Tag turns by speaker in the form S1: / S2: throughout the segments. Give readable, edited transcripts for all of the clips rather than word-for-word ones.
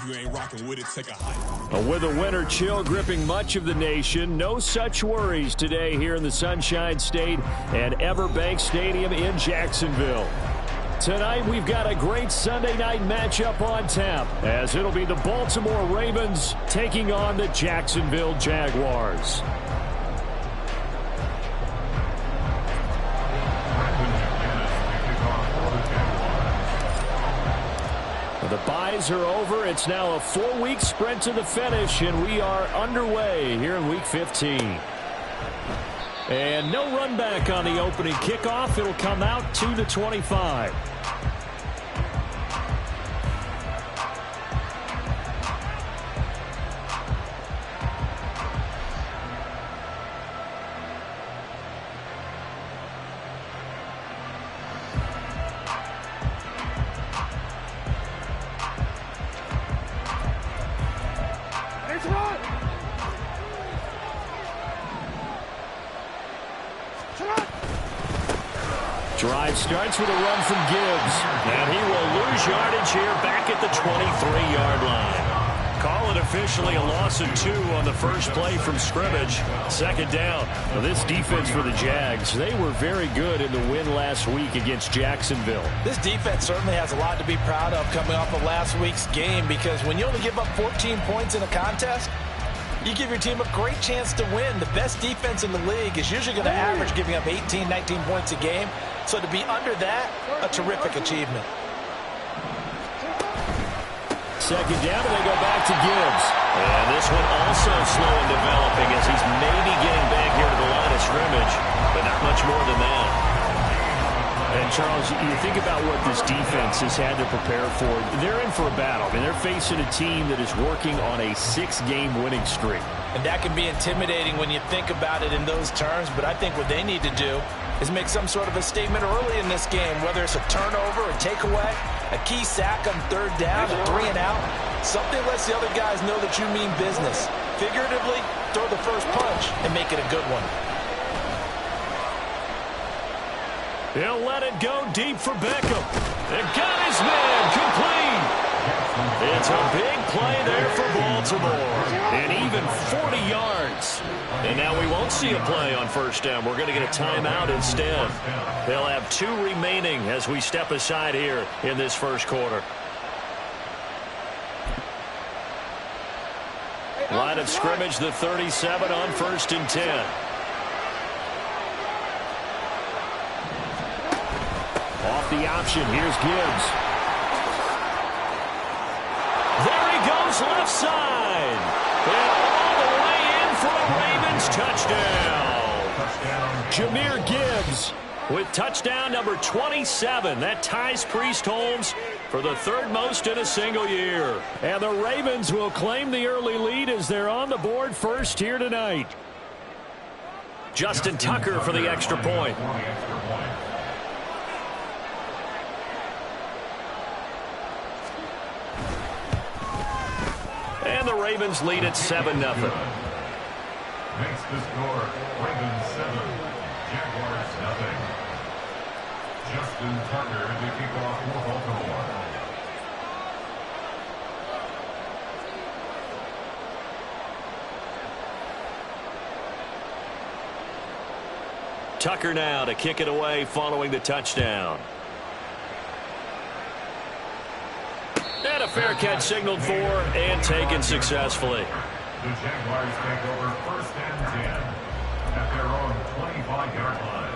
S1: If you ain't rocking with it, take a hike.
S2: With a winter chill gripping much of the nation, no such worries today here in the Sunshine State and Everbank Stadium in Jacksonville. Tonight, we've got a great Sunday night matchup on tap, as it'll be the Baltimore Ravens taking on the Jacksonville Jaguars. The byes are over. It's now a 4-week sprint to the finish, and we are underway here in Week 15. And no run back on the opening kickoff. It'll come out 2-25. Drive starts with a run from Gibbs. And he will lose yardage here back at the 23-yard line. Call it officially a loss of 2 on the first play from scrimmage. Second down. Now this defense for the Jags, they were very good in the win last week against Jacksonville.
S3: This defense certainly has a lot to be proud of coming off of last week's game, because when you only give up 14 points in a contest, you give your team a great chance to win. The best defense in the league is usually going to average giving up 18, 19 points a game. So to be under that, a terrific achievement.
S2: Second down, and they go back to Gibbs. And this one also slow in developing as he's maybe getting back here to the line of scrimmage, but not much more than that. And, Charles, you think about what this defense has had to prepare for. They're in for a battle. I mean, they're facing a team that is working on a 6-game winning streak. And that can be intimidating when you think about it in those terms, but I think what they need to do is make some sort of a statement early in this game, whether it's a turnover, a takeaway, a key sack on third down, a 3 and out. Something lets the other guys know that you mean business. Figuratively, throw the first punch and make it a good one. He'll let it go deep for Beckham. And got his man complete. It's a big play there for Baltimore. And even 40 yards. And now we won't see a play on first down. We're going to get a timeout instead. They'll have 2 remaining as we step aside here in this first quarter. Line of scrimmage, the 37 on 1st and 10. Off the option, here's Gibbs. There he goes, left side. And all the way in for a Ravens touchdown. Jahmyr Gibbs with touchdown number 27. That ties Priest Holmes for the 3rd most in a single year. And the Ravens will claim the early lead as they're on the board first here tonight. Justin Tucker for the extra point. And the Ravens lead at 7-0.
S4: Makes the score Ravens 7, Jaguars 0. Justin Tucker to kick off for Baltimore.
S2: Tucker now to kick it away following the touchdown. And a fair catch signaled for and taken successfully.
S4: The Jaguars take over 1st and 10 at their own 25-yard line.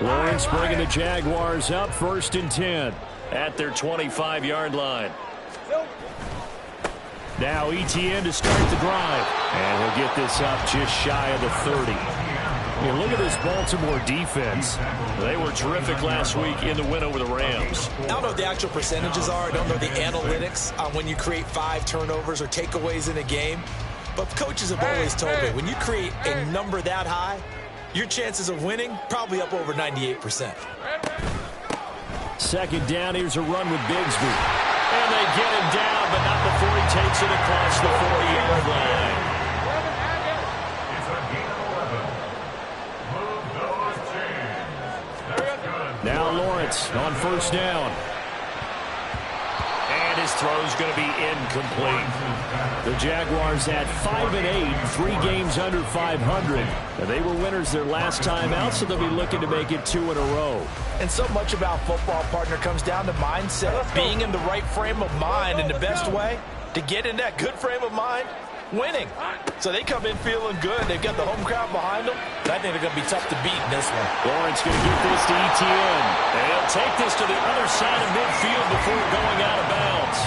S2: Lawrence bringing the Jaguars up 1st and 10 at their 25-yard line. Now Etienne to start the drive. And he'll get this up just shy of the 30. And look at this Baltimore defense. They were terrific last week in the win over the Rams.
S3: I don't know what the actual percentages are. I don't know the analytics on when you create 5 turnovers or takeaways in a game. But coaches have always told me, when you create a number that high, your chances of winning probably up over 98%.
S2: Second down, here's a run with Bigsby. And they get him down, but not before he takes it across the 40-yard line.
S4: It's a gain of 11. Move those chains. That's good.
S2: Now Lawrence Lawrence on first down. And his throw's going to be incomplete. The Jaguars at 5-8, 3 games under 500. And they were winners their last time out, so they'll be looking to make it 2 in a row.
S3: And so much about football, partner, comes down to mindset. Being in the right frame of mind, and the best way to get in that good frame of mind, winning. So they come in feeling good. They've got the home crowd behind them. I think they're going to be tough to beat in this one.
S2: Lawrence going to get this to ETN. And he'll take this to the other side of midfield before going out of bounds.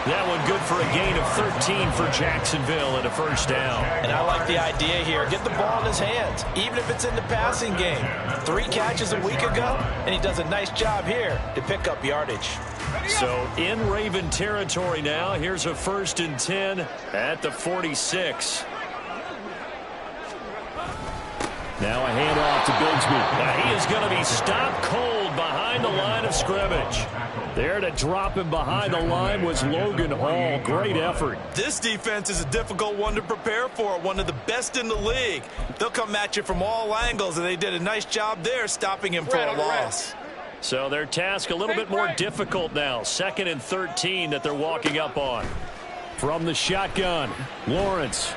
S2: That one good for a gain of 13 for Jacksonville and a first down.
S3: And I like the idea here. Get the ball in his hands, even if it's in the passing game. 3 catches a week ago, and he does a nice job here to pick up yardage.
S2: So in Raven territory now. Here's a 1st and 10 at the 46. Now a handoff to Bigsby. Now he is going to be stopped cold behind the line of scrimmage. There to drop him behind the line was Logan Hall. Great effort.
S3: This defense is a difficult one to prepare for, one of the best in the league. They'll come at you from all angles, and they did a nice job there stopping him for a loss.
S2: So their task a little bit more difficult now. 2nd and 13 that they're walking up on. From the shotgun, Lawrence.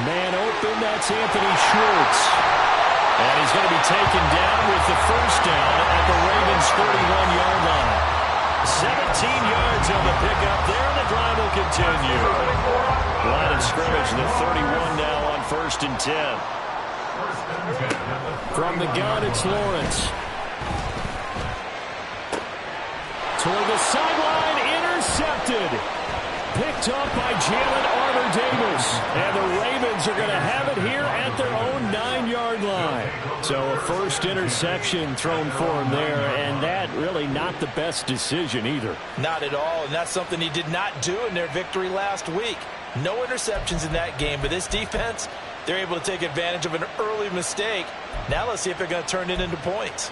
S2: Man open, that's Anthony Schwartz. And he's going to be taken down with the first down at the Ravens' 41-yard line. 17 yards on the pickup there, and the drive will continue. Line of scrimmage, the 31 now on 1st and 10. From the gun, it's Lawrence. Toward the sideline, intercepted. Picked up by Jalen Armour-Davis. And the Ravens are going to have it here at their own 9-yard line. So a first interception thrown for him there, and that really not the best decision either.
S3: Not at all, and that's something he did not do in their victory last week. No interceptions in that game, but this defense, they're able to take advantage of an early mistake. Now let's see if they're going to turn it into points.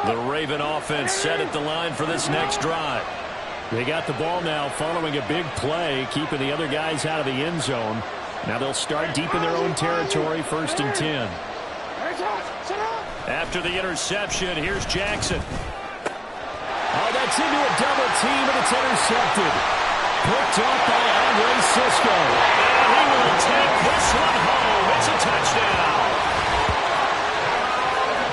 S2: The Raven offense set at the line for this next drive. They got the ball now following a big play, keeping the other guys out of the end zone. Now they'll start deep in their own territory, 1st and 10. After the interception, here's Jackson. Oh, that's into a double team, and it's intercepted. Picked up by Andre Cisco. And he will take this one home. It's a touchdown.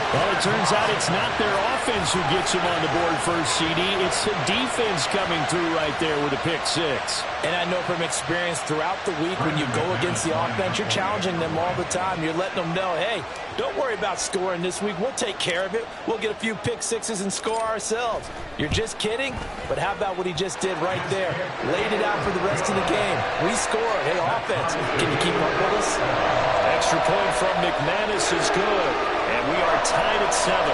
S2: Well, it turns out it's not their offense who gets them on the board first, CD. It's the defense coming through right there with a pick 6.
S3: And I know from experience throughout the week when you go against the offense, you're challenging them all the time. You're letting them know, hey, don't worry about scoring this week. We'll take care of it. We'll get a few pick 6s and score ourselves. You're just kidding? But how about what he just did right there? Laid it out for the rest of the game. We scored. Hey, offense, can you keep up with us?
S2: Extra point from McManus is good. And we are tied at 7.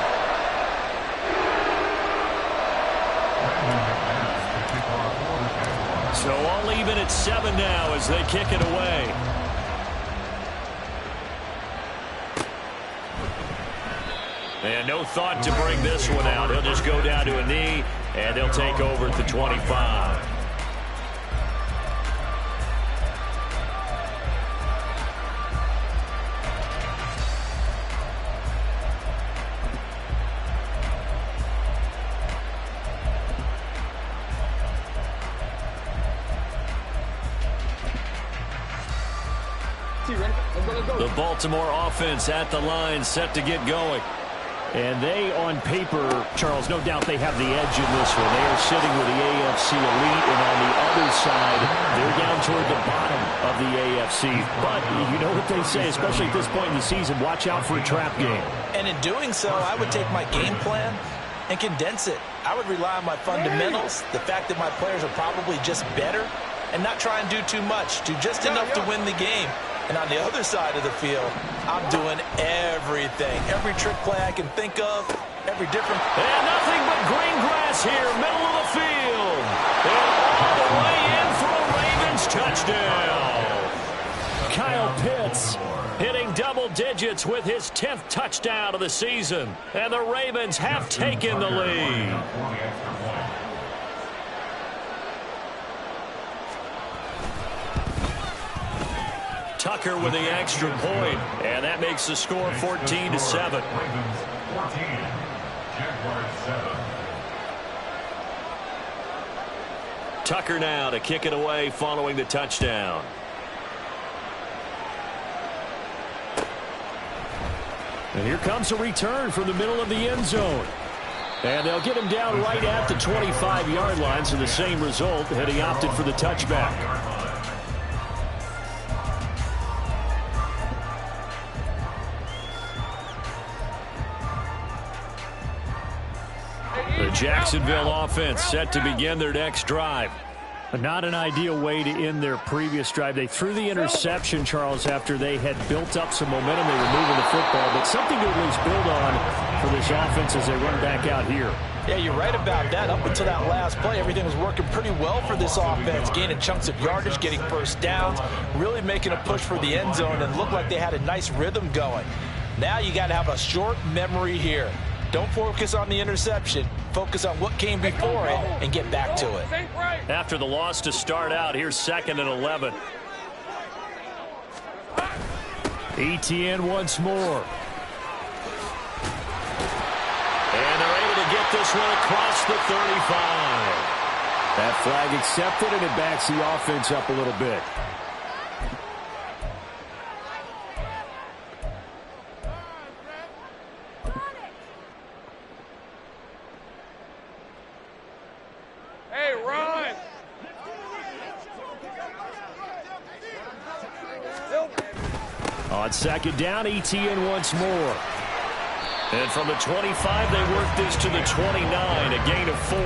S2: So all even at 7 now as they kick it away. And no thought to bring this one out. He'll just go down to a knee, and they'll take over at the 25. The Baltimore offense at the line, set to get going. And they, on paper, Charles, no doubt they have the edge in this one. They are sitting with the AFC elite, and on the other side, they're down toward the bottom of the AFC. But you know what they say, especially at this point in the season, watch out for a trap game.
S3: And in doing so, I would take my game plan and condense it. I would rely on my fundamentals, the fact that my players are probably just better, and not try and do too much, do just enough to win the game. And on the other side of the field, I'm doing everything. Every trick play I can think of, every different...
S2: And nothing but green grass here, middle of the field. And all the way in for a Ravens touchdown. Kyle Pitts hitting double digits with his 10th touchdown of the season. And the Ravens have taken the lead. Tucker with the extra point, and that makes the score 14-7.
S4: Ravens 14, Jaguars 7.
S2: Tucker now to kick it away following the touchdown. And here comes a return from the middle of the end zone. And they'll get him down right at the 25-yard line, so the same result had he opted for the touchback. The Jacksonville offense set to begin their next drive. But not an ideal way to end their previous drive. They threw the interception, Charles, after they had built up some momentum. They were moving the football, but something to at least build on for this offense as they run back out here.
S3: Yeah, you're right about that. Up until that last play, everything was working pretty well for this offense, gaining chunks of yardage, getting first downs, really making a push for the end zone, and looked like they had a nice rhythm going. Now you got to have a short memory here. Don't focus on the interception. Focus on what came before it and get back to it.
S2: After the loss to start out, here's 2nd and 11. ETN once more. And they're able to get this one across the 35. That flag accepted, and it backs the offense up a little bit. On 2nd down, ETN once more. And from the 25, they work this to the 29, a gain of 4.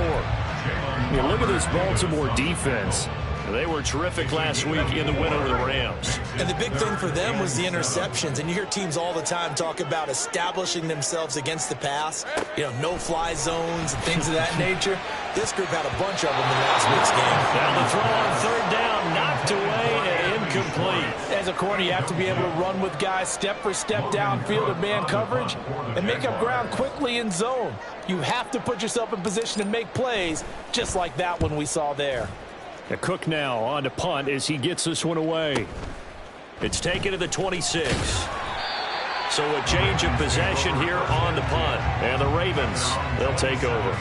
S2: You look at this Baltimore defense. They were terrific last week in the win over the Rams.
S3: And the big thing for them was the interceptions. And you hear teams all the time talk about establishing themselves against the pass. You know, no-fly zones and things of that nature. This group had a bunch of them in last week's game.
S2: Down the throw on 3rd down, knocked away and incomplete.
S3: As a corner, you have to be able to run with guys step for step downfield in man coverage and make up ground quickly in zone. You have to put yourself in position to make plays, just like that one we saw there.
S2: Cook now on to punt as he gets this one away. It's taken to the 26. So a change of possession here on the punt. And the Ravens, they'll take over.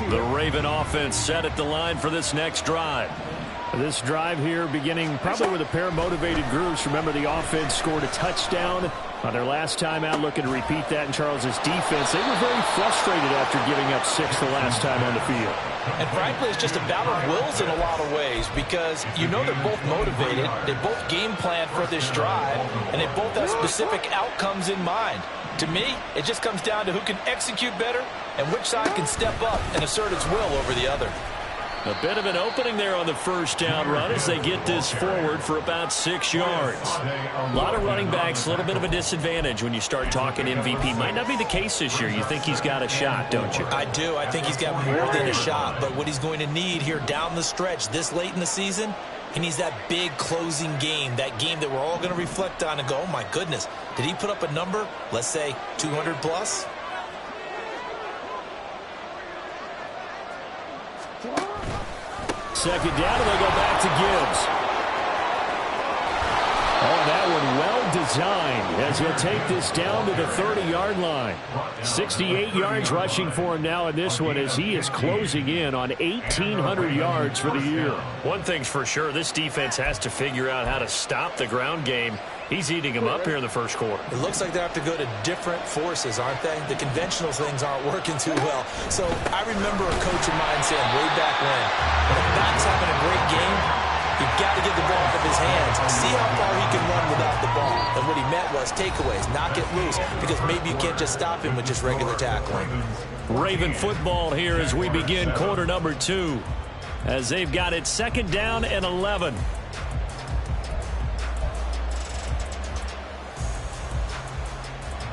S2: The Raven offense set at the line for this next drive. This drive here beginning probably with a pair of motivated groups. Remember, the offense scored a touchdown on their last time out, looking to repeat that in Charles's defense. They were very frustrated after giving up 6 the last time on the field.
S3: And frankly, it's just a battle of wills in a lot of ways because you know they're both motivated, they both game plan for this drive, and they both have specific outcomes in mind. To me, it just comes down to who can execute better and which side can step up and assert its will over the other.
S2: A bit of an opening there on the first down run as they get this forward for about 6 yards. A lot of running backs, a little bit of a disadvantage when you start talking MVP. Might not be the case this year. You think he's got a shot, don't you?
S3: I do. I think he's got more than a shot. But what he's going to need here down the stretch this late in the season, he needs that big closing game, that game that we're all going to reflect on and go, oh, my goodness, did he put up a number, let's say 200 plus?
S2: Second down, and they go back to Gibbs. Oh, that one well designed as he'll take this down to the 30-yard line. 68 yards rushing for him now in this one as he is closing in on 1,800 yards for the year. One thing's for sure, this defense has to figure out how to stop the ground game. He's eating them up here in the first quarter.
S3: It looks like they have to go to different forces, aren't they? The conventional things aren't working too well. So I remember a coach of mine saying way back when a back's having a great game, you've got to get the ball out of his hands. See how far he can run without the ball. And what he meant was takeaways, knock it loose, because maybe you can't just stop him with just regular tackling.
S2: Raven football here as we begin quarter number 2. As they've got it 2nd down and 11.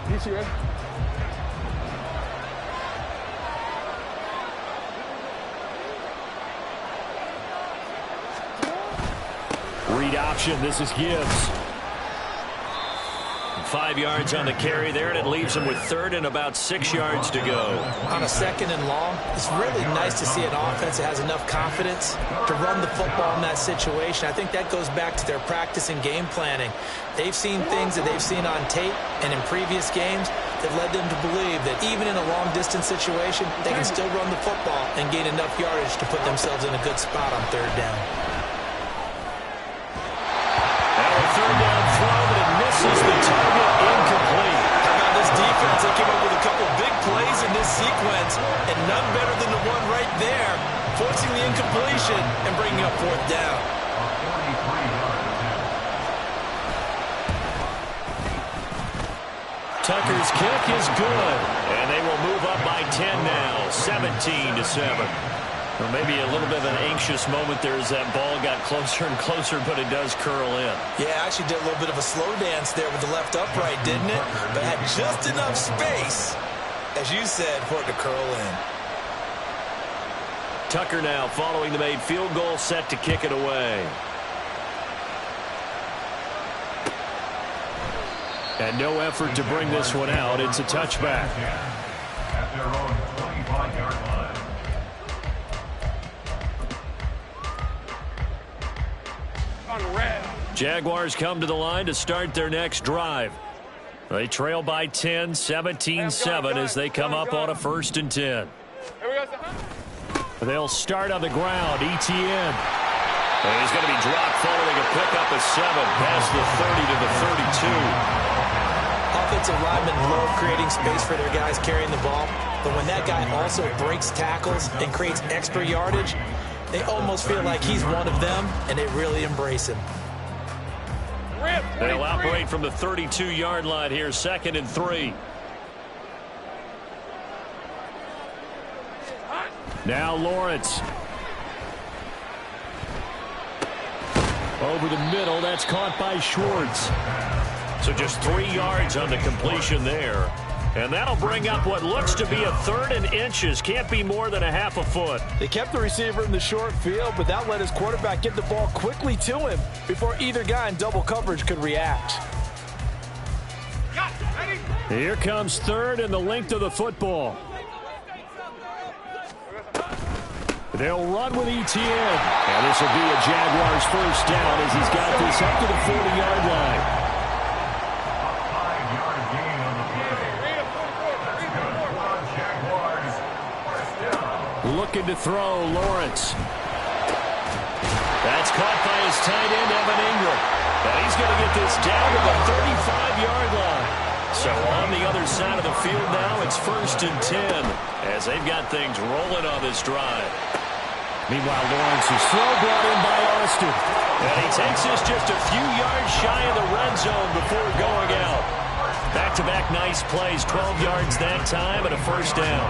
S5: DC, ready?
S2: Read option. This is Gibbs. 5 yards on the carry there, and it leaves them with 3rd and about 6 yards to go.
S3: On a 2nd and long, it's really nice to see an offense that has enough confidence to run the football in that situation. I think that goes back to their practice and game planning. They've seen things that they've seen on tape and in previous games that led them to believe that even in a long-distance situation, they can still run the football and gain enough yardage to put themselves in a good spot on 3rd down.
S2: Now a 3rd down throw, but it misses the target, incomplete.
S3: How about this defense? They came up with a couple big plays in this sequence, and none better than the one right there, forcing the incompletion and bringing up 4th down.
S2: Tucker's kick is good, and they will move up by 10 now, 17-7. Or maybe a little bit of an anxious moment there as that ball got closer and closer, but it does curl in.
S3: Yeah, actually did a little bit of a slow dance there with the left upright, didn't it? But had just enough space, as you said, for it to curl in.
S2: Tucker now following the made field goal, set to kick it away. And no effort to bring this one out. It's a touchback.
S4: At their own 25-yard line.
S2: Jaguars come to the line to start their next drive. They trail by 10, 17-7 as they come up on a 1st and 10. They'll start on the ground. ETN. And he's going to be dropped following a pickup of 7 past the 30 to the 32.
S3: Offensive linemen love creating space for their guys carrying the ball, but when that guy also breaks tackles and creates extra yardage, they almost feel like he's one of them, and they really embrace him.
S2: They'll operate from the 32-yard line here, 2nd and 3. Now Lawrence. Over the middle, that's caught by Schwartz. So just 3 yards on the completion there. And that'll bring up what looks to be a 3rd and inches. Can't be more than a half a foot.
S3: They kept the receiver in the short field, but that let his quarterback get the ball quickly to him before either guy in double coverage could react.
S2: Here comes 3rd and the length of the football. They'll run with ETN. And this will be a Jaguars 1st down as he's got this up to the 40-yard line. Looking to throw, Lawrence. That's caught by his tight end, Evan Ingram. And he's going to get this down to the 35-yard line. So on the other side of the field now, it's 1st and 10 as they've got things rolling on this drive. Meanwhile, Lawrence's throw brought in by Austin. And he takes this just a few yards shy of the red zone before going out. Back-to-back nice plays, 12 yards that time and a 1st down.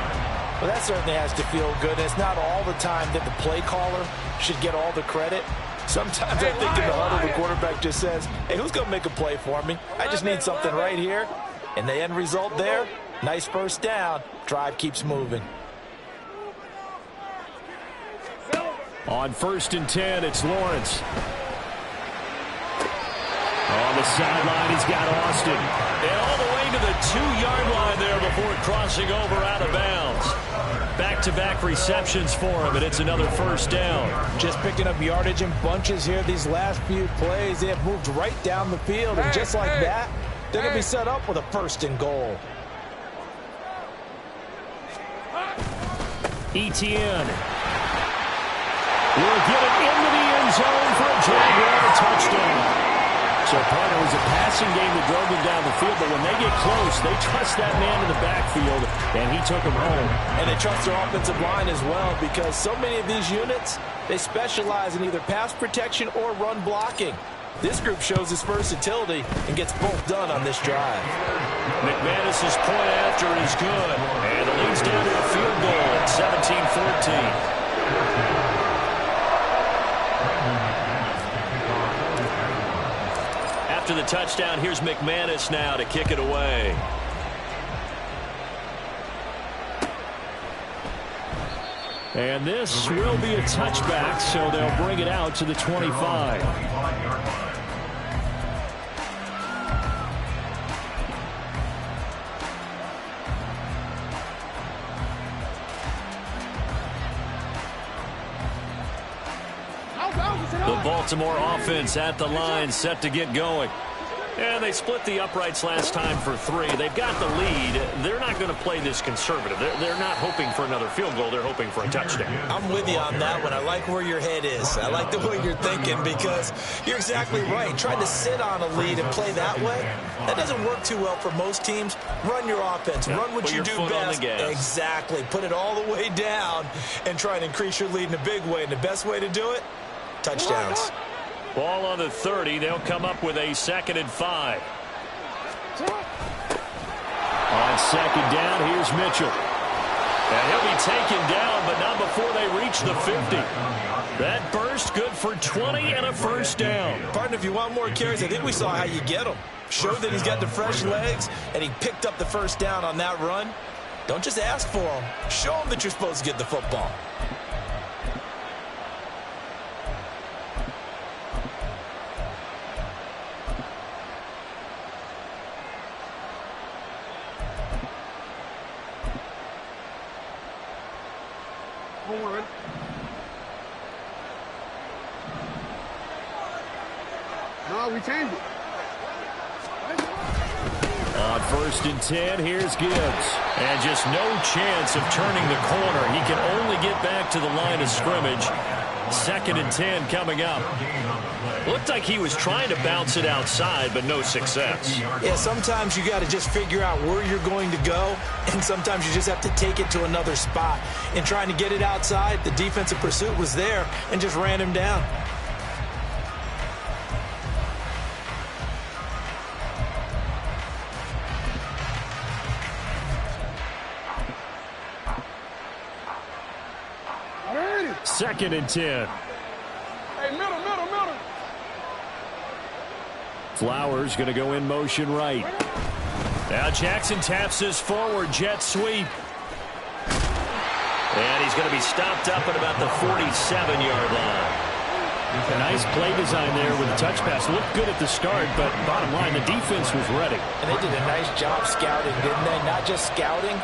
S3: Well, that certainly has to feel good. It's not all the time that the play caller should get all the credit. Sometimes I think in the huddle, the quarterback just says, hey, who's going to make a play for me? I just need something right here. And the end result there, nice 1st down. Drive keeps moving.
S2: On 1st and 10, it's Lawrence. On the sideline, he's got Austin. And all the way to the 2-yard line there before crossing over out of bounds. Back-to-back receptions for him, and it's another 1st down.
S3: Just picking up yardage in bunches here these last few plays. They have moved right down the field, and just like that, they're going to be set up with a 1st and goal.
S2: ETN will get it into the end zone for a Jaguar touchdown. So part of it was a passing game that drove them down the field, but when they get close, they trust that man in the backfield, and he took him home.
S3: And they trust their offensive line as well, because so many of these units, they specialize in either pass protection or run blocking. This group shows its versatility and gets both done on this drive.
S2: McManus's point after is good, and it leads down to a field goal at 17-14. After the touchdown, here's McManus now to kick it away. And this will be a touchback, so they'll bring it out to the 25. The Baltimore offense at the line, set to get going. And they split the uprights last time for 3. They've got the lead. They're not going to play this conservative. They're not hoping for another field goal. They're hoping for a touchdown.
S3: I'm with you on that one. I like where your head is. I like the way you're thinking because you're exactly right. Trying to sit on a lead and play that way, that doesn't work too well for most teams. Run your offense. Run what you do best. Exactly. Put it all the way down and try and increase your lead in a big way. And the best way to do it, touchdowns.
S2: Ball on the 30. They'll come up with a 2nd and 5. On 2nd down, here's Mitchell. And he'll be taken down, but not before they reach the 50. That burst good for 20 and a first down.
S3: Partner, if you want more carries, I think we saw how you get them. Showed that he's got the fresh legs, and he picked up the first down on that run. Don't just ask for them. Show them that you're supposed to get the football.
S5: No, we changed it.
S2: On 1st and 10, here's Gibbs. And just no chance of turning the corner. He can only get back to the line of scrimmage. 2nd and 10 coming up. Looked like he was trying to bounce it outside, but no success.
S3: Yeah, sometimes you got to just figure out where you're going to go, and sometimes you just have to take it to another spot. In trying to get it outside, the defensive pursuit was there and just ran him down.
S2: Second and 10.
S5: Hey, middle.
S2: Flowers going to go in motion right. Now Jackson taps this forward jet sweep. And he's going to be stopped up at about the 47-yard line. A nice play design there with the touch pass. Looked good at the start, but bottom line, the defense was ready.
S3: And they did a nice job scouting, didn't they? Not just scouting,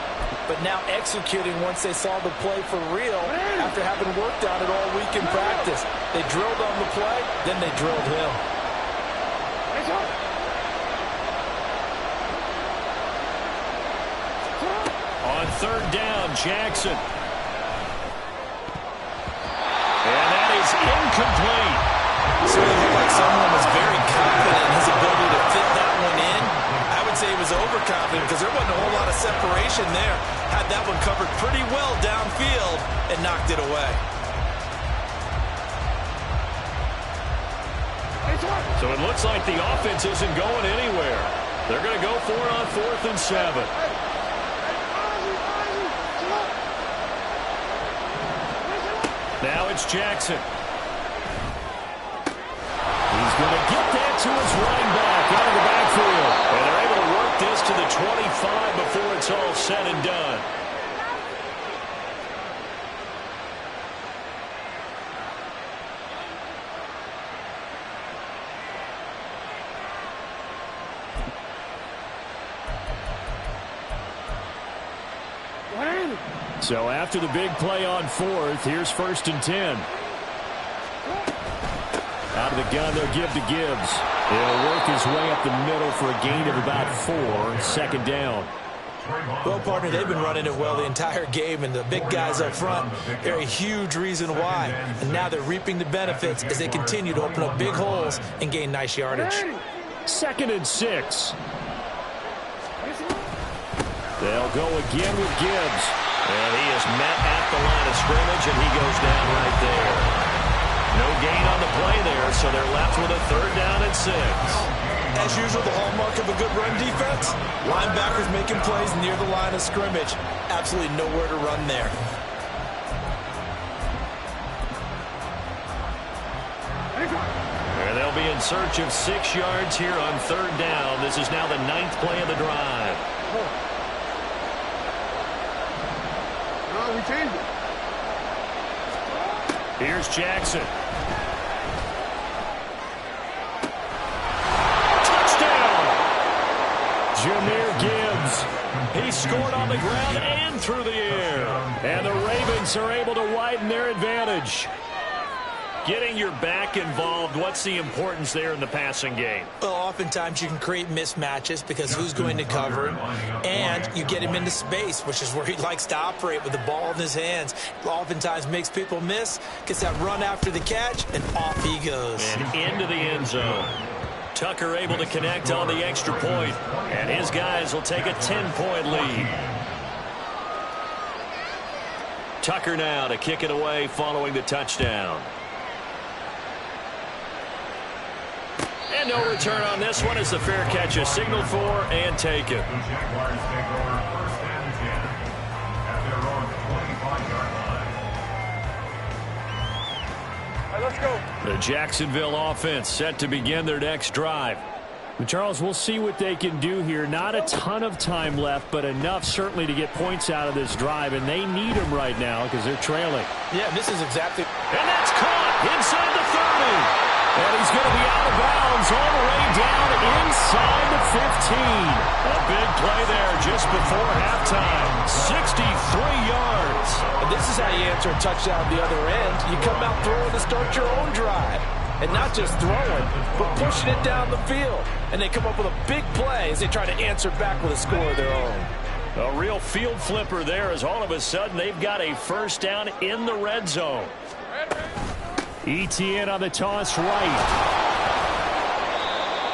S3: but now executing once they saw the play for real after having worked on it all week in practice. They drilled on the play, then they drilled him.
S2: On 3rd down, Jackson. And that is incomplete.
S3: So it looked like someone was very confident in his ability to fit that one in. I would say he was overconfident because there wasn't a whole lot of separation there. Had that one covered pretty well downfield and knocked it away.
S2: So it looks like the offense isn't going anywhere. They're going to go for it on 4th and 7. Now it's Jackson. He's going to get that to his running back out of the backfield. And they're able to work this to the 25 before it's all said and done. So after the big play on 4th, here's 1st and 10. Out of the gun, they'll give to Gibbs. He'll work his way up the middle for a gain of about 4. 2nd down.
S3: Well, partner, they've been running it well the entire game, and the big guys up front, they're a huge reason why. And now they're reaping the benefits as they continue to open up big holes and gain nice yardage.
S2: 2nd and 6. They'll go again with Gibbs. And he is met at the line of scrimmage, and he goes down right there. No gain on the play there, so they're left with a 3rd down and 6.
S3: As usual, the hallmark of a good run defense, linebackers making plays near the line of scrimmage. Absolutely nowhere to run there.
S2: And they'll be in search of 6 yards here on 3rd down. This is now the 9th play of the drive.
S5: No, we changed it.
S2: Here's Jackson. Touchdown! Jahmyr Gibbs. He scored on the ground and through the air. And the Ravens are able to widen their advantage. Getting your back involved, what's the importance there in the passing game?
S3: Well, oftentimes you can create mismatches because who's going to cover him, and you get him into space, which is where he likes to operate with the ball in his hands. Oftentimes makes people miss, gets that run after the catch, and off he goes.
S2: And into the end zone. Tucker able to connect on the extra point, and his guys will take a 10-point lead. Tucker now to kick it away following the touchdown. And no return on this one as the fair catch is signaled for and taken.
S4: The Jaguars take over 1st and 10 at their own 25-yard line.
S5: All right, let's go.
S2: The Jacksonville offense set to begin their next drive.
S6: And Charles, we'll see what they can do here. Not a ton of time left, but enough certainly to get points out of this drive, and they need them right now because they're trailing.
S3: Yeah, this is exactly.
S2: And that's caught inside the 30. And he's going to be out of bounds all the way down inside the 15. A big play there just before halftime. 63 yards.
S3: And this is how you answer a touchdown the other end. You come out throwing to start your own drive. And not just throwing, but pushing it down the field. And they come up with a big play as they try to answer back with a score of their own.
S2: A real field flipper there as all of a sudden they've got a first down in the red zone.
S6: ETN on the toss right.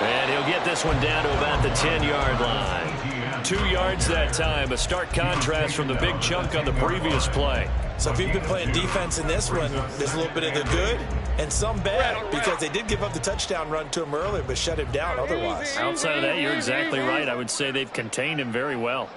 S2: And he'll get this one down to about the 10-yard line. 2 yards that time. A stark contrast from the big chunk on the previous play.
S3: So if you've been playing defense in this one, there's a little bit of the good and some bad because they did give up the touchdown run to him earlier but shut him down otherwise.
S6: Outside of that, you're exactly right. I would say they've contained him very well.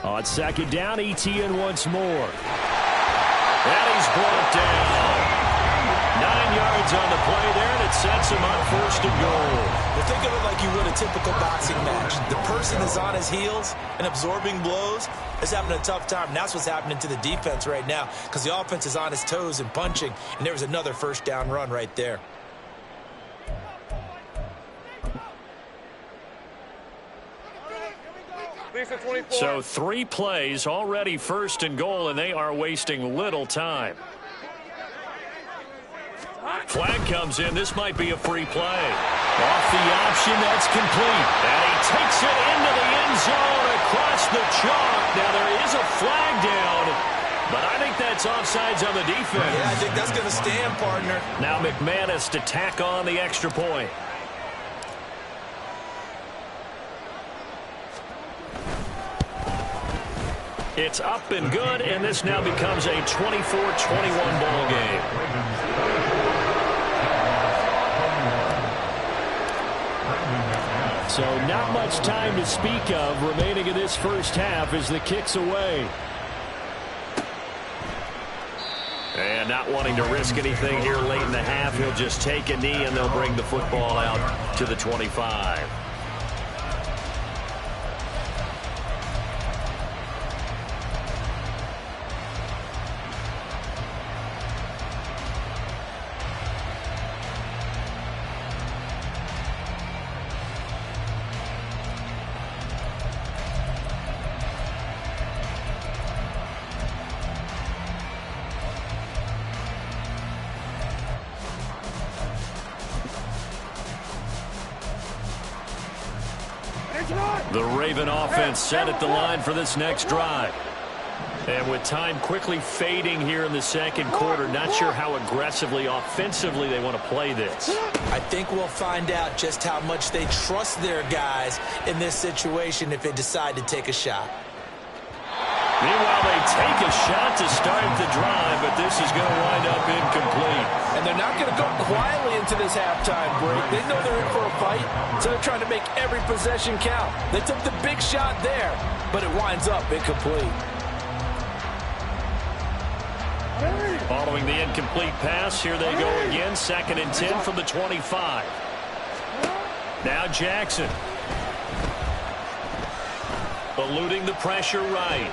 S6: On second down, ETN once more.
S2: And he's brought down. 9 yards on the play there, and it sets him up 1st and goal.
S3: Well, think of it like you would a typical boxing match. The person is on his heels and absorbing blows is having a tough time. And that's what's happening to the defense right now because the offense is on his toes and punching, and there was another first down run right there.
S2: So 3 plays, already 1st and goal, and they are wasting little time. Flag comes in. This might be a free play. Off the option, that's complete. And he takes it into the end zone across the chalk. Now there is a flag down, but I think that's offsides on the defense.
S3: Yeah, I think that's going to stand, partner.
S2: Now McManus to tack on the extra point. It's up and good, and this now becomes a 24-21 ball game.
S6: So not much time to speak of remaining in this first half as the kick's away.
S2: And not wanting to risk anything here late in the half, he'll just take a knee, and they'll bring the football out to the 25. The Raven offense set at the line for this next drive. And with time quickly fading here in the second quarter, not sure how aggressively, offensively they want to play this.
S3: I think we'll find out just how much they trust their guys in this situation if they decide to take a shot.
S2: Meanwhile, they take a shot to start the drive, but this is going to wind up incomplete.
S3: And they're not going to go quietly into this halftime break. They know they're in for a fight, so they're trying to make every possession count. They took the big shot there, but it winds up incomplete.
S2: Following the incomplete pass, here they go again. 2nd and 10 from the 25. Now Jackson. Eluding the pressure right.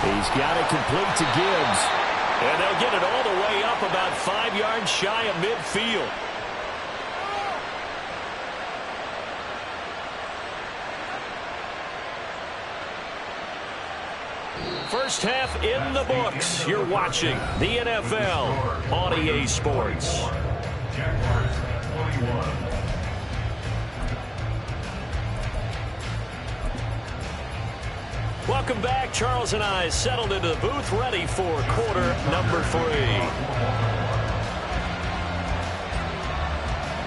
S6: He's got it complete to Gibbs.
S2: And they'll get it all the way up about 5 yards shy of midfield. First half in the books. You're watching the NFL on EA Sports.
S4: Jaguars 21.
S2: Welcome back. Charles and I settled into the booth, ready for quarter number 3.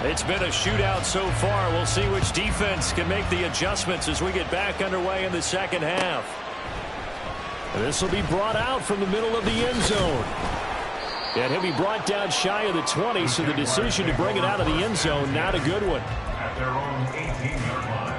S2: It's been a shootout so far. We'll see which defense can make the adjustments as we get back underway in the second half. This will be brought out from the middle of the end zone. And he'll be brought down shy of the 20, so the decision to bring it out of the end zone, not a good one.
S4: At their own 18-yard line.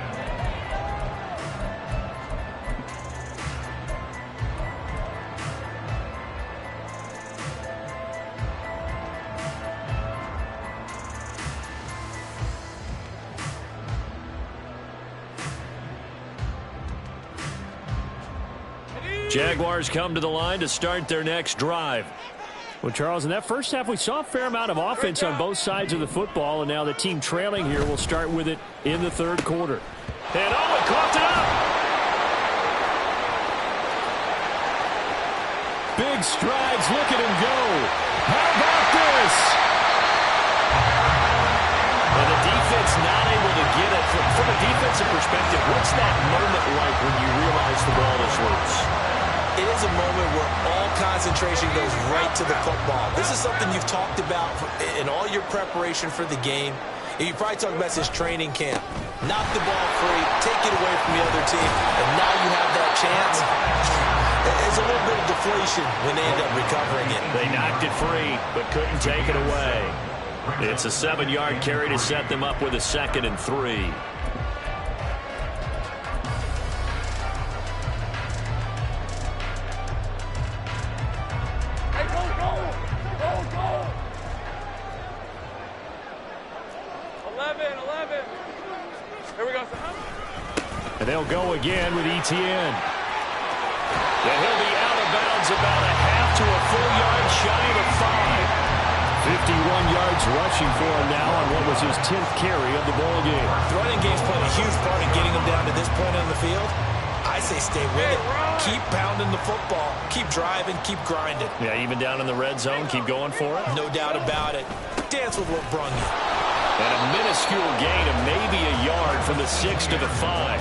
S2: Jaguars come to the line to start their next drive.
S6: Well, Charles, in that first half, we saw a fair amount of offense on both sides of the football, and now the team trailing here will start with it in the third quarter.
S2: And Owen coughed it up.
S6: Big strides, look at him go. How about this?
S2: And the defense not able to get it. From a defensive perspective, what's that moment like when you realize the ball is loose?
S3: It is a moment where all concentration goes right to the football. This is something you've talked about in all your preparation for the game. And you probably talked about this training camp. Knock the ball free, take it away from the other team, and now you have that chance. There's a little bit of deflation when they end up recovering it.
S2: They knocked it free, but couldn't take it away. It's a 7-yard carry to set them up with a 2nd and 3.
S6: And they'll go again with Etienne.
S2: And he'll be out of bounds about a half to a full yard shy of the
S6: 51 yards rushing for him now on what was his 10th carry of the ball game.
S3: The running game's playing a huge part in getting him down to this point on the field. I say stay with it. Keep pounding the football. Keep driving. Keep grinding.
S2: Yeah, even down in the red zone, keep going for it.
S3: No doubt about it. Dance with what brung you.
S2: And a minuscule gain of maybe a yard from the 6 to the 5.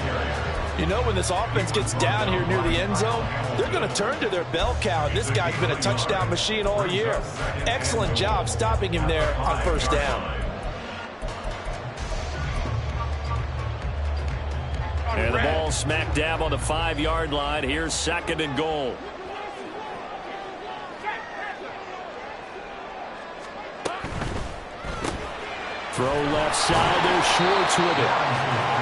S3: You know, when this offense gets down here near the end zone, they're going to turn to their bell cow. This guy's been a touchdown machine all year. Excellent job stopping him there on first down.
S2: And the ball smack dab on the 5-yard line. Here's 2nd and goal.
S6: Throw left side, there's Schwartz with it.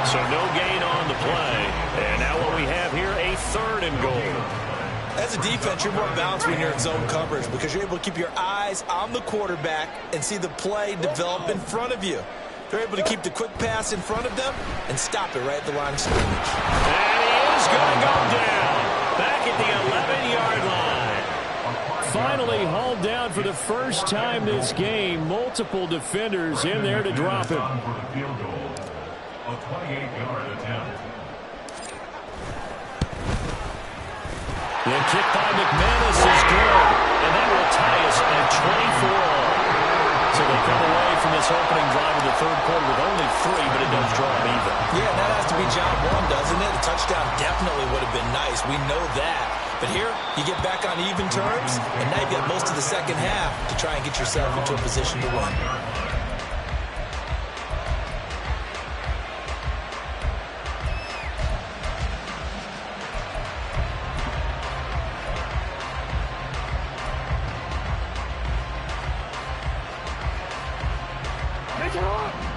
S2: So no gain on the play. And now what we have here, a 3rd and goal.
S3: As a defense, you're more balanced when you're in zone coverage because you're able to keep your eyes on the quarterback and see the play develop in front of you. They're able to keep the quick pass in front of them and stop it right at the line of scrimmage.
S2: And he is going to go down. Back at the 11-yard line.
S6: Finally hauled down for the first time this game. Multiple defenders in there to drop him.
S4: For the field goal, a 28-yard attempt.
S2: The kick by McManus is good. And that will tie us at 24. So they come away from this opening drive of the third quarter with only 3, but it does draw them even.
S3: Yeah, that has to be job one, doesn't it? A touchdown definitely would have been nice. We know that. But here, you get back on even terms, and now you've got most of the second half to try and get yourself into a position to win.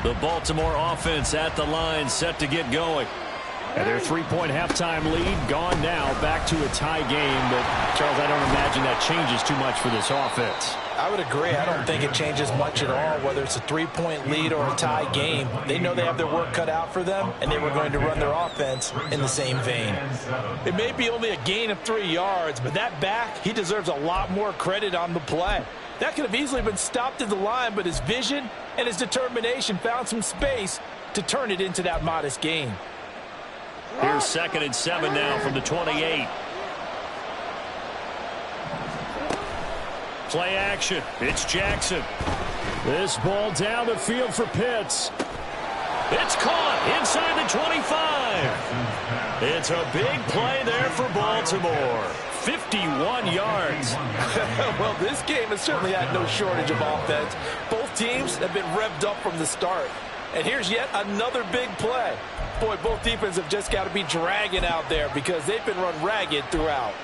S2: The Baltimore offense at the line, set to get going.
S6: And their 3-point halftime lead gone now, back to a tie game. But, Charles, I don't imagine that changes too much for this offense.
S3: I would agree. I don't think it changes much at all, whether it's a 3-point lead or a tie game. They know they have their work cut out for them, and they were going to run their offense in the same vein. It may be only a gain of 3 yards, but that back, he deserves a lot more credit on the play. That could have easily been stopped at the line, but his vision and his determination found some space to turn it into that modest gain.
S2: Here's 2nd and 7 now from the 28.
S6: Play action. It's Jackson. This ball down the field for Pitts. It's caught inside the 25. It's a big play there for Baltimore. 51 yards.
S3: Well, this game has certainly had no shortage of offense. Both teams have been revved up from the start. And here's yet another big play. Boy, both defenses have just got to be dragging out there because they've been run ragged throughout.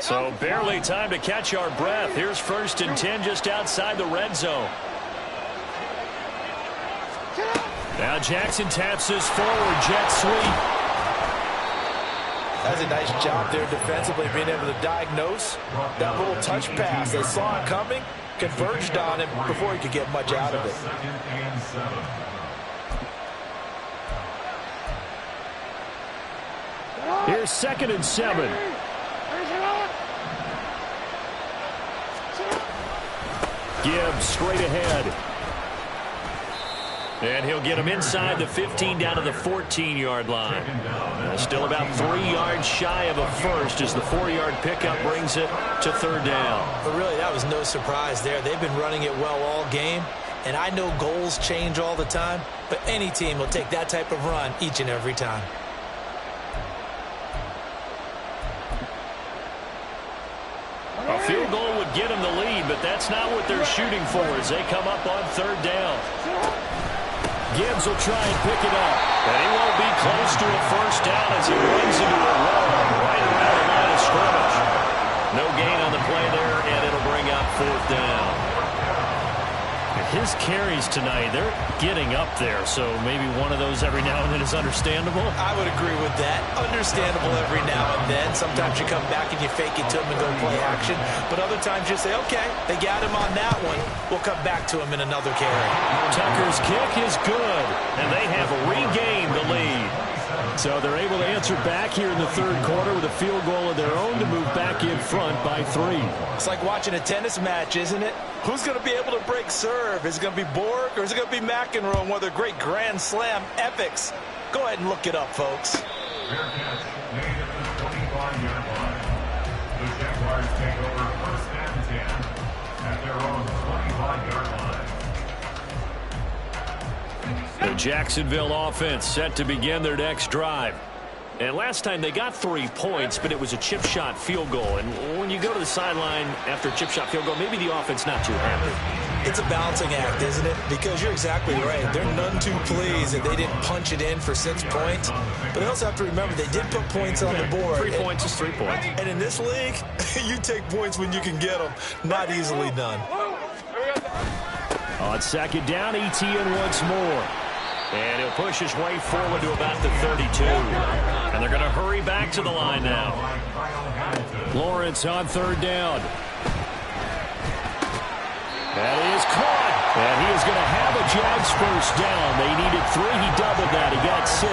S6: So barely time to catch our breath. Here's 1st and 10 just outside the red zone. Now Jackson taps this forward, jet sweep.
S3: That's a nice job there defensively, being able to diagnose that little touch pass. They saw it coming, converged on him before he could get much out of it.
S6: Here's 2nd and 7. Gibbs straight ahead. And he'll get him inside the 15 down to the 14-yard line. Still about 3 yards shy of a first as the 4-yard pickup brings it to 3rd down.
S3: But really, that was no surprise there. They've been running it well all game. And I know goals change all the time, but any team will take that type of run each and every time.
S6: A field goal would get them the lead, but that's not what they're shooting for as they come up on 3rd down. Gibbs will try and pick it up. And he won't be close to a first down as he runs into a wall right around the line of scrimmage. No gain on the play there, and it'll bring up 4th down. His carries tonight, they're getting up there, so maybe one of those every now and then is understandable.
S3: I would agree with that. Understandable every now and then. Sometimes you come back and you fake it to him and go play action. But other times you say, okay, they got him on that one. We'll come back to him in another carry.
S6: Tucker's kick is good, and they have regained the lead. So they're able to answer back here in the 3rd quarter with a field goal of their own to move back in front by 3.
S3: It's like watching a tennis match, isn't it? Who's going to be able to break serve? Is it going to be Borg or is it going to be McEnroe in one of their great Grand Slam epics? Go ahead and look it up, folks.
S4: Fair catch made at the 25-yard line. The Jaguars take over 1st and 10 at their own 25-yard line.
S6: The Jacksonville offense set to begin their next drive. And last time they got 3 points, but it was a chip shot field goal. And when you go to the sideline after a chip shot field goal, maybe the offense not too happy.
S3: It's a balancing act, isn't it? Because you're exactly right. They're none too pleased that they didn't punch it in for 6 points. But they also have to remember they did put points on the board.
S6: 3 points is 3 points.
S3: And in this league, you take points when you can get them. Not easily done.
S6: On 2nd down, ETN once more. And he'll push his way forward to about the 32. And they're going to hurry back to the line now. Lawrence on 3rd down. That is caught. And he is going to have a Jags first down. They needed 3. He doubled that. He got 6.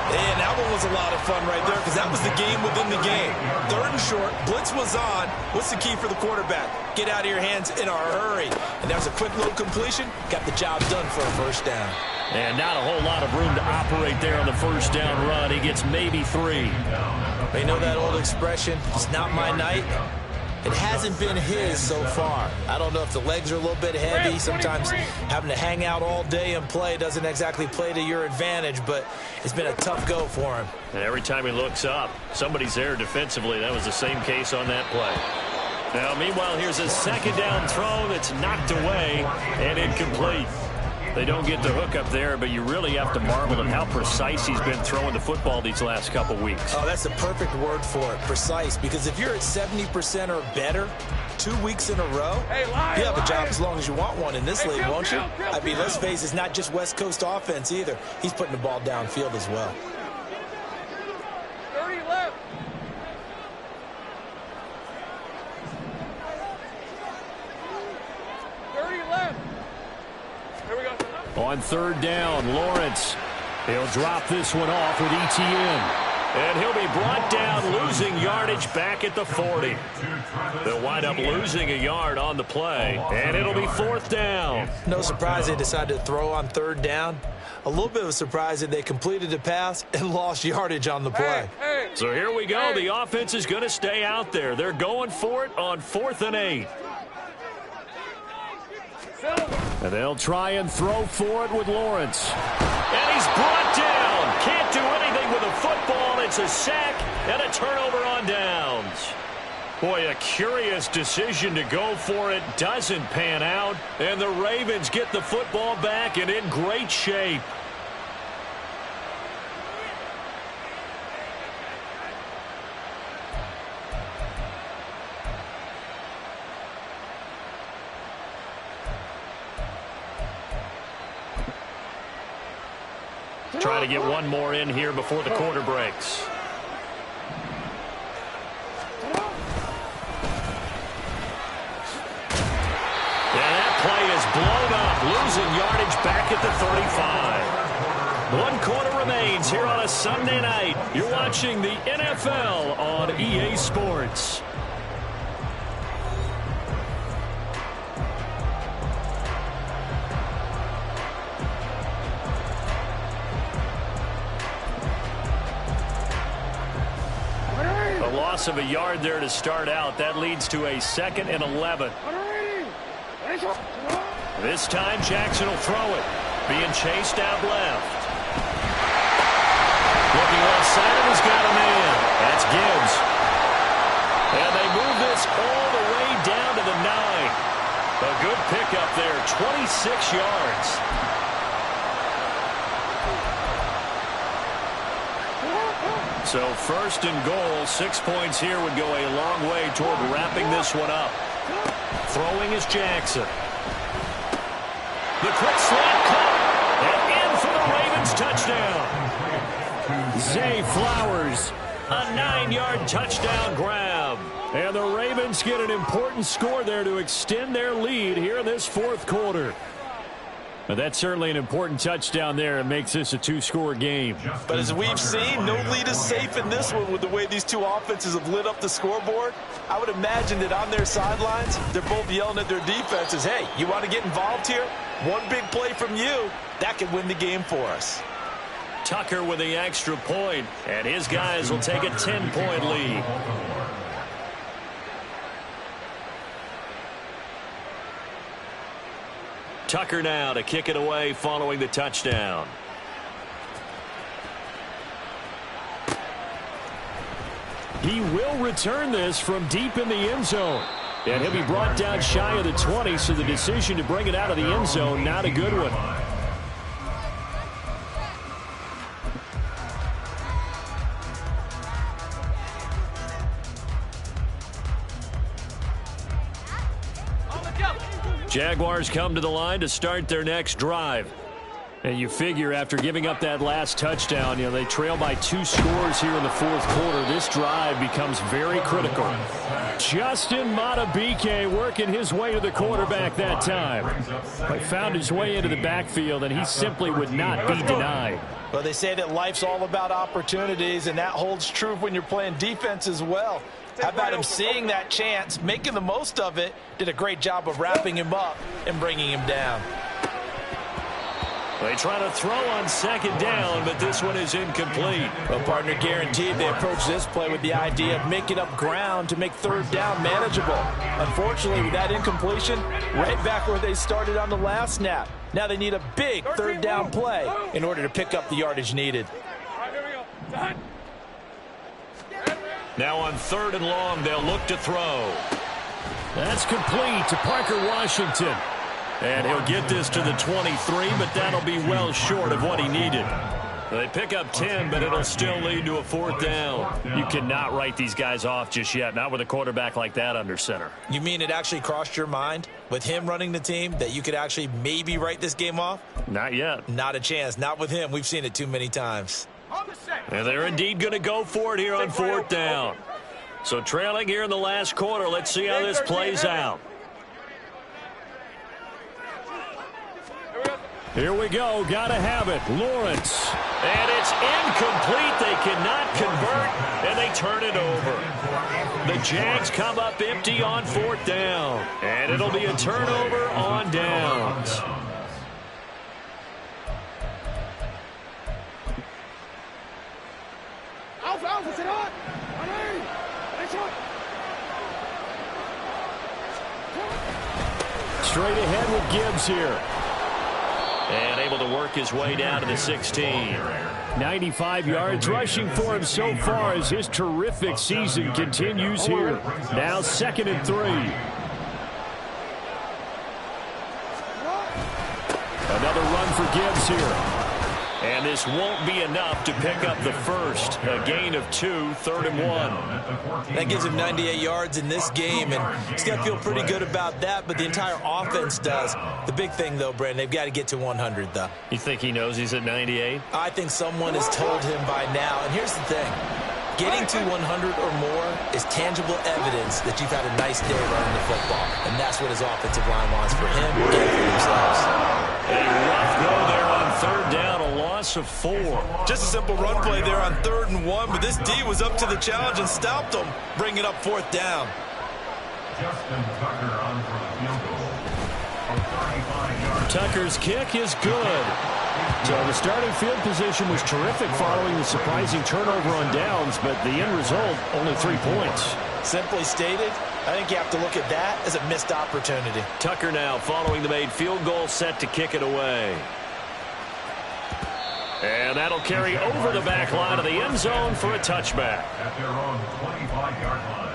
S3: And that one was a lot of fun right there because that was the game within the game. 3rd and short. Blitz was on. What's the key for the quarterback? Get out of your hands in a hurry. And that was a quick little completion. Got the job done for a first down.
S6: And not a whole lot of room to operate there on the first down run. He gets maybe 3.
S3: You know that old expression, it's not my night? It hasn't been his so far. I don't know if the legs are a little bit heavy. Sometimes having to hang out all day and play doesn't exactly play to your advantage, but it's been a tough go for him.
S6: And every time he looks up, somebody's there defensively. That was the same case on that play. Now, meanwhile, here's a 2nd down throw that's knocked away and incomplete. They don't get the hook up there, but you really have to marvel at how precise he's been throwing the football these last couple weeks.
S3: Oh, that's the perfect word for it, precise, because if you're at 70% or better 2 weeks in a row, you have a job as long as you want one in this league, won't you? I mean, let's face it, it's not just West Coast offense either. He's putting the ball downfield as well.
S5: 30 left.
S6: On 3rd down, Lawrence He'll drop this one off with ETN. And he'll be brought down, losing yardage back at the 40. They'll wind up losing a yard on the play, and it'll be 4th down.
S3: No surprise they decided to throw on 3rd down. A little bit of a surprise that they completed the pass and lost yardage on the play.
S6: So here we go. The offense is going to stay out there. They're going for it on 4th and 8. And they'll try and throw for it with Lawrence. And he's brought down. Can't do anything with a football. It's a sack and a turnover on downs. Boy, a curious decision to go for it. Doesn't pan out. And the Ravens get the football back and in great shape. Try to get one more in here before the quarter breaks. And that play is blown up, losing yardage back at the 35. 1 quarter remains here on a Sunday night. You're watching the NFL on EA Sports. Loss of a yard there to start out. That leads to a 2nd and 11. This time Jackson will throw it. Being chased out left. Looking left side, he's got a man. That's Gibbs. And they move this all the way down to the 9. A good pickup there, 26 yards. So 1st and goal, 6 points here would go a long way toward wrapping this one up. Throwing is Jackson. The quick slant caught and in for the Ravens touchdown. Zay Flowers, a 9-yard touchdown grab. And the Ravens get an important score there to extend their lead here in this 4th quarter. But that's certainly an important touchdown there. It makes this a 2-score game.
S3: But as we've seen, no lead is safe in this one with the way these two offenses have lit up the scoreboard. I would imagine that on their sidelines, they're both yelling at their defenses, hey, you want to get involved here? One big play from you, that could win the game for us.
S6: Tucker with the extra point, and his guys will take a 10-point lead. Tucker now to kick it away following the touchdown. He will return this from deep in the end zone. And he'll be brought down shy of the 20, so the decision to bring it out of the end zone, not a good one. Jaguars come to the line to start their next drive. And you figure after giving up that last touchdown, they trail by 2 scores here in the 4th quarter. This drive becomes very critical. Justin Madubuike working his way to the quarterback that time. He found his way into the backfield, and he simply would not be denied.
S3: Well, they say that life's all about opportunities, and that holds true when you're playing defense as well. How about him seeing that chance, making the most of it, did a great job of wrapping him up and bringing him down.
S6: They try to throw on 2nd down, but this one is incomplete.
S3: Well, partner, guaranteed they approach this play with the idea of making up ground to make 3rd down manageable. Unfortunately, with that incompletion, right back where they started on the last snap. Now they need a big 3rd down play in order to pick up the yardage needed.
S6: Now on 3rd and long, they'll look to throw. That's complete to Parker Washington. And he'll get this to the 23, but that'll be well short of what he needed. They pick up 10, but it'll still lead to a 4th down. You cannot write these guys off just yet, not with a quarterback like that under center.
S3: You mean it actually crossed your mind with him running the team that you could actually maybe write this game off?
S6: Not yet.
S3: Not a chance. Not with him. We've seen it too many times.
S6: And they're indeed going to go for it here on 4th down. So trailing here in the last quarter, let's see how this plays out. Here we go. Got to have it. Lawrence.
S2: And it's incomplete. They cannot convert, and they turn it over. The Jags come up empty on 4th down, and it'll be a turnover on downs.
S6: Straight ahead with Gibbs here.
S2: And able to work his way down to the 16.
S6: 95 yards rushing for him so far as his terrific season continues here. Now 2nd and 3. Another run for Gibbs here.
S2: And this won't be enough to pick up the first. A gain of 2, 3rd and 1.
S3: That gives him 98 yards in this game, and he's got to feel pretty good about that, but the entire offense does. The big thing, though, Brandon, they've got to get to 100, though.
S2: You think he knows he's at 98?
S3: I think someone has told him by now, and here's the thing. Getting to 100 or more is tangible evidence that you've had a nice day running the football, and that's what his offensive line wants for him and for themselves.
S2: A rough go there on 3rd down, a loss of 4.
S3: Just a simple run play there on 3rd and 1, but this D was up to the challenge and stopped them, bringing up 4th down.
S4: Justin Tucker on for the field goal. From 35 yards.
S6: Tucker's kick is good. So the starting field position was terrific following the surprising turnover on downs, but the end result, only 3 points.
S3: Simply stated, I think you have to look at that as a missed opportunity.
S2: Tucker now following the made field goal, set to kick it away. And that'll carry over the back line of the end zone for a touchback.
S4: At their own 25-yard line.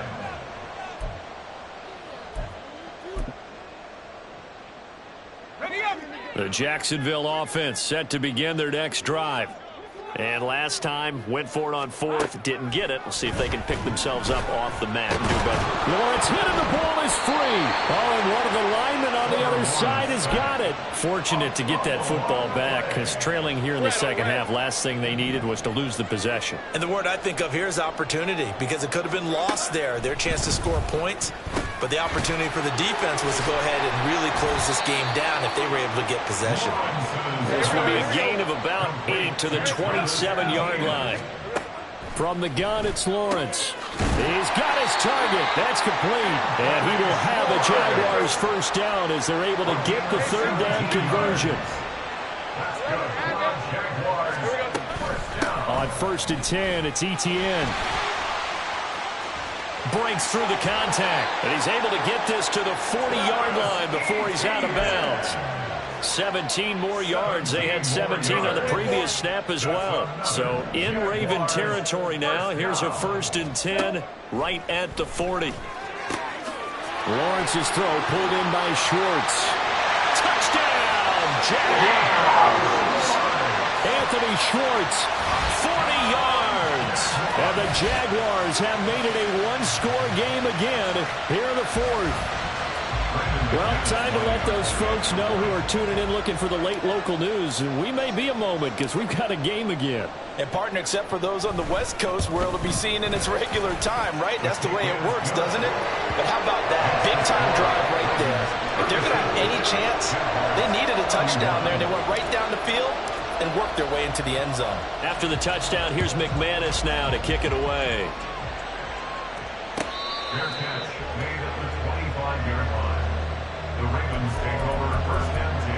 S2: The Jacksonville offense set to begin their next drive. And last time, went for it on 4th, didn't get it. We'll see if they can pick themselves up off the mat and do better.
S6: Lawrence hit and the ball is free. Oh, and one of the linemen on the other side has got it.
S2: Fortunate to get that football back, because trailing here in the second half, last thing they needed was to lose the possession.
S3: And the word I think of here is opportunity, because it could have been lost there, their chance to score points. But the opportunity for the defense was to go ahead and really close this game down if they were able to get possession.
S2: This will be a gain of about 8 to the 27-yard line.
S6: From the gun, it's Lawrence. He's got his target. That's complete. And he will have a Jaguars first down as they're able to get the 3rd down conversion. On 1st and 10, it's Etienne.
S2: Breaks through the contact, and he's able to get this to the 40-yard line before he's out of bounds. 17 more yards. They had 17 on the previous snap as well. So in Raven territory now. Here's a 1st and 10 right at the 40.
S6: Lawrence's throw pulled in by Schwartz.
S2: Touchdown, Jaguars!
S6: Anthony Schwartz.
S2: 40 yards.
S6: And the Jaguars have made it a one-score game again here in the 4th. Well, time to let those folks know who are tuning in looking for the late local news. We may be a moment because we've got a game again.
S3: And, partner, except for those on the West Coast where it'll be seen in its regular time, right? That's the way it works, doesn't it? But how about that big-time drive right there? If they're going to have any chance, they needed a touchdown there, and they went right down the field and worked their way into the end zone.
S2: After the touchdown, here's McManus now to kick it away.
S4: Fair catch made at the 25-yard line. The Ravens take over 1st and 10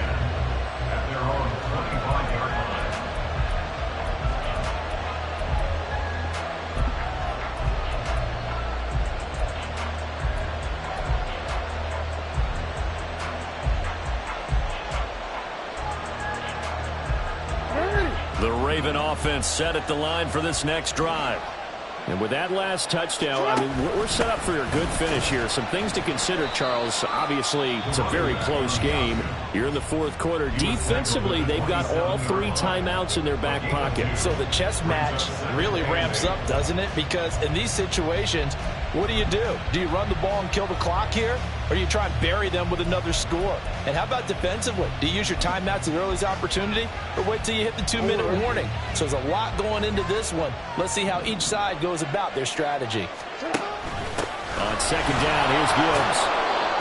S4: at their own 25-yard line.
S2: The Raven offense set at the line for this next drive.
S6: And with that last touchdown, I mean, we're set up for a good finish here. Some things to consider, Charles. Obviously, it's a very close game. You're in the 4th quarter. Defensively, they've got all 3 timeouts in their back pocket.
S3: So the chess match really ramps up, doesn't it? Because in these situations, what do? Do you run the ball and kill the clock here? Or do you try and bury them with another score? And how about defensively? Do you use your timeouts at the earliest opportunity? Or wait till you hit the 2-minute warning? So there's a lot going into this one. Let's see how each side goes about their strategy.
S6: On 2nd down, here's Gibbs.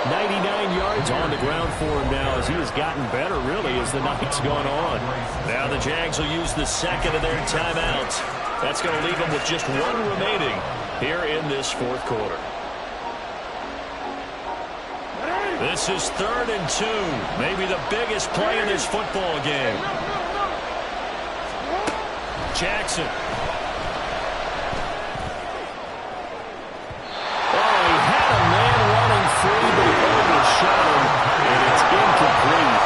S6: 99 yards on the ground for him now as he has gotten better, really, as the night's gone on. Now the Jags will use the second of their timeouts. That's going to leave them with just one remaining here in this fourth quarter. This is 3rd and 2, maybe the biggest play in this football game. Jackson. Oh, he had a man running free, but he overshot him, and it's incomplete.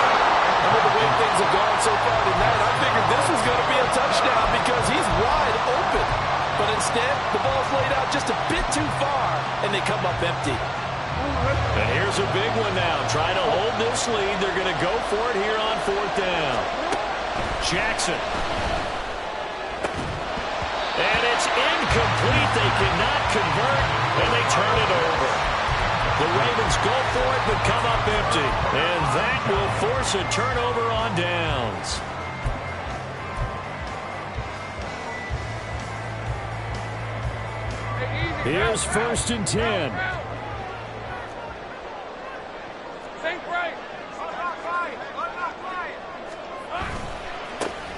S3: And with the way things have gone so far tonight, I figured this was going to be a touchdown because he's wide open. But instead, the ball's laid out just a bit too far, and they come up empty.
S6: And here's a big one now. Trying to hold this lead. They're going to go for it here on 4th down. Jackson. And it's incomplete. They cannot convert, and they turn it over. The Ravens go for it, but come up empty. And that will force a turnover on downs. Here's 1st and 10.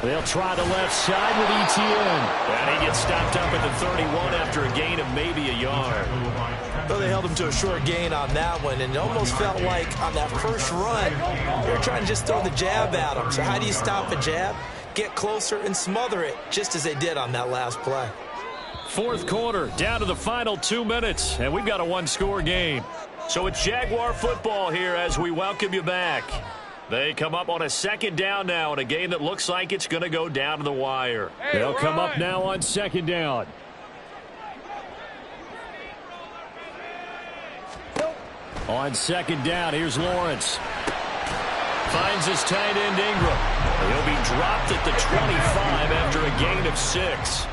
S6: They'll try the left side with Etienne. And he gets stopped up at the 31 after a gain of maybe a yard.
S3: Well, they held him to a short gain on that one, and it almost felt like on that first run, they were trying to just throw the jab at him. So how do you stop a jab? Get closer and smother it, just as they did on that last play.
S6: Fourth quarter, down to the final 2 minutes, and we've got a one-score game. So it's Jaguar football here as we welcome you back. They come up on a 2nd down now in a game that looks like it's going to go down to the wire. They'll come up now on 2nd down. On 2nd down, here's Lawrence. Finds his tight end Ingram. He'll be dropped at the 25 after a gain of 6.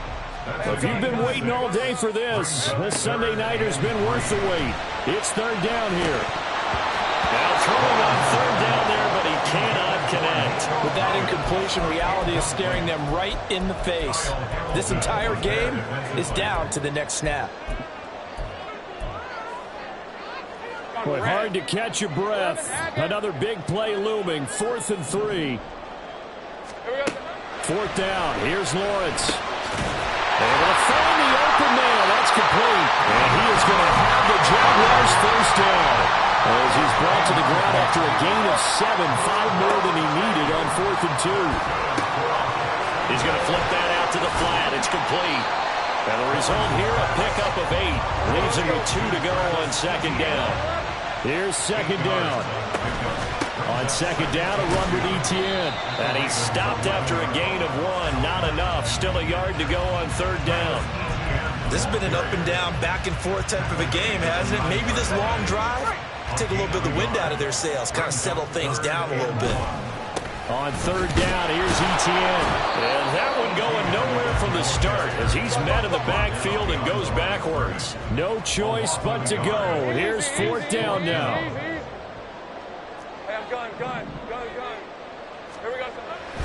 S6: If you've been waiting all day for this Sunday nighter's been worth the wait. It's 3rd down here. Now throwing on 3rd down there, but he cannot connect.
S3: With that incompletion, reality is staring them right in the face. This entire game is down to the next snap.
S6: Boy, hard to catch your breath. Another big play looming. 4th and 3. 4th down. Here's Lawrence. Able to find the open man. That's complete. And he is going to have the Jaguars 1st down. As he's brought to the ground after a gain of 7, 5 more than he needed on 4th and 2. He's going to flip that out to the flat. It's complete. And the result here, a pickup of 8. Leaves him with 2 to go on 2nd down. Here's 2nd down. On 2nd down, a run with Etienne. And he's stopped after a gain of 1. Not enough. Still a yard to go on 3rd down.
S3: This has been an up-and-down, back-and-forth type of a game, hasn't it? Maybe this long drive, take a little bit of the wind out of their sails, kind of settle things down a little bit.
S6: On 3rd down, here's Etienne. And that one going nowhere from the start as he's met in the backfield and goes backwards. No choice but to go. Here's 4th down now.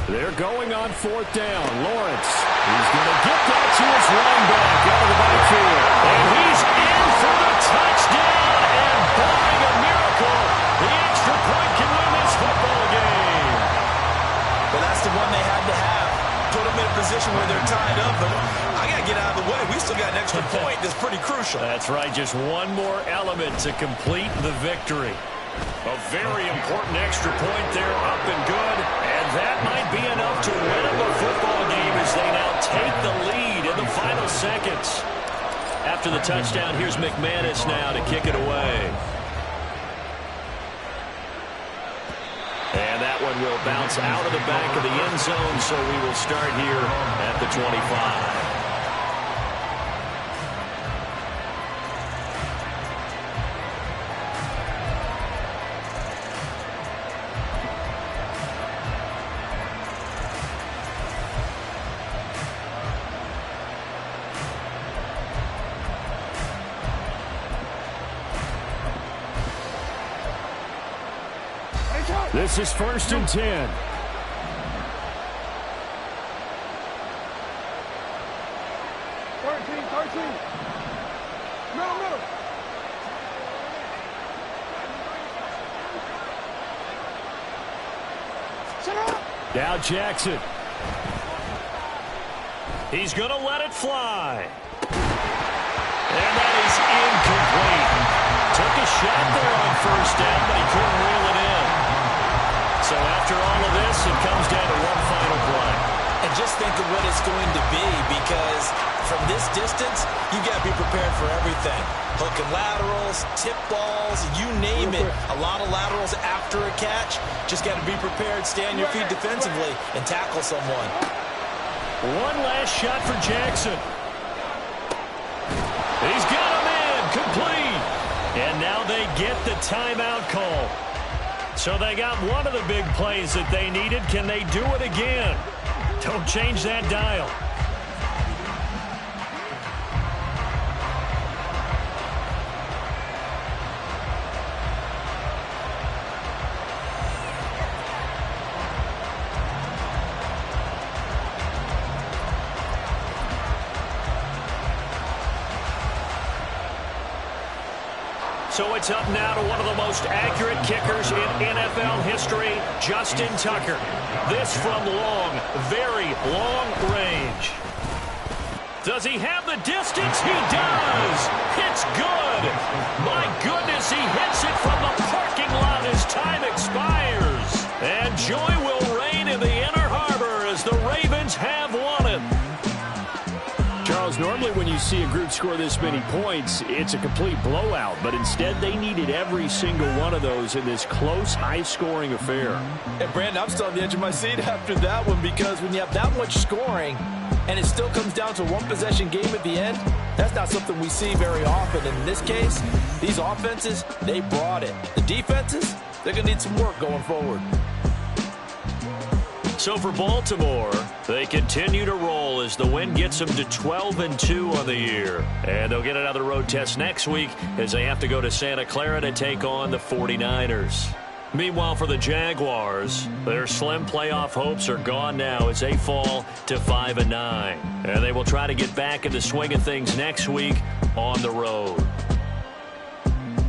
S6: They're going on 4th down. Lawrence, he's going to get that to his running back out of the backfield. And he's in for the touchdown. And barring a miracle, the extra point can win this football game.
S3: But that's the one they had to have. Put them in a position where they're tied up. But I got to get out of the way. We still got an extra point that's pretty crucial.
S6: That's right. Just one more element to complete the victory. A very important extra point there, up and good. And that might be enough to win them a football game as they now take the lead in the final seconds. After the touchdown, here's McManus now to kick it away. And that one will bounce out of the back of the end zone, so we will start here at the 25. This is 1st and 10.
S5: 13. Middle.
S6: Now Jackson. He's going to let it fly. And that is incomplete. Took a shot there on first down, but he couldn't reel it in. So after all of this, it comes down to one final play.
S3: And just think of what it's going to be, because from this distance, you got to be prepared for everything. Hook and laterals, tip balls, you name it. A lot of laterals after a catch. Just got to be prepared, stay on your feet defensively, and tackle someone.
S6: One last shot for Jackson. He's got him in, complete. And now they get the timeout call. So they got one of the big plays that they needed. Can they do it again? Don't change that dial. So it's up now to one of the most accurate kickers in NFL history, Justin Tucker. This from long, very long range. Does he have the distance? He does. It's good. My goodness, he hits it from the parking lot as time expires. And joy will reign in the Inner Harbor as the Ravens have won it. Charles, normally when you see a group score this many points, it's a complete blowout. But instead, they needed every single one of those in this close, high-scoring affair.
S3: And, Brandon, I'm still on the edge of my seat after that one, because when you have that much scoring and it still comes down to a one-possession game at the end, that's not something we see very often. And in this case, these offenses, they brought it. The defenses, they're going to need some work going forward.
S6: So for Baltimore, they continue to roll as the win gets them to 12-2 on the year. And they'll get another road test next week as they have to go to Santa Clara to take on the 49ers. Meanwhile, for the Jaguars, their slim playoff hopes are gone now as they fall to 5-9. And they will try to get back in the swing of things next week on the road.